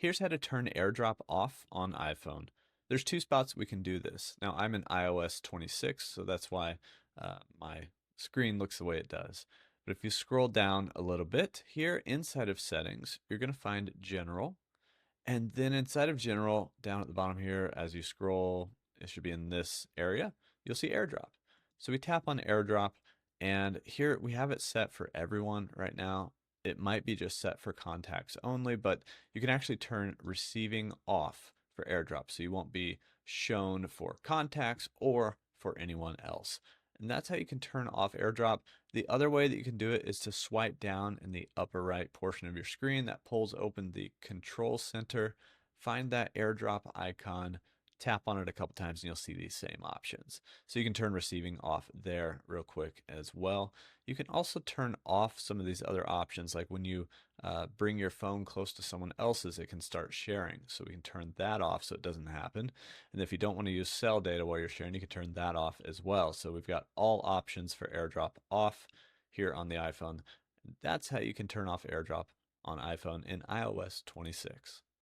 Here's how to turn AirDrop off on iPhone. There's two spots we can do this. Now I'm in iOS 26, so that's why my screen looks the way it does. But if you scroll down a little bit, here inside of settings, you're going to find general. And then inside of general, down at the bottom here, as you scroll, it should be in this area, you'll see AirDrop. So we tap on AirDrop, and here we have it set for everyone right now. It might be just set for contacts only, but you can actually turn receiving off for AirDrop, so you won't be shown for contacts or for anyone else. And that's how you can turn off AirDrop. The other way that you can do it is to swipe down in the upper right portion of your screen. That pulls open the control center. Find that AirDrop icon, tap on it a couple times, and you'll see these same options. So you can turn receiving off there real quick as well. You can also turn off some of these other options, like when you bring your phone close to someone else's, it can start sharing. So we can turn that off so it doesn't happen. And if you don't want to use cell data while you're sharing, you can turn that off as well. So we've got all options for AirDrop off here on the iPhone. That's how you can turn off AirDrop on iPhone in iOS 26.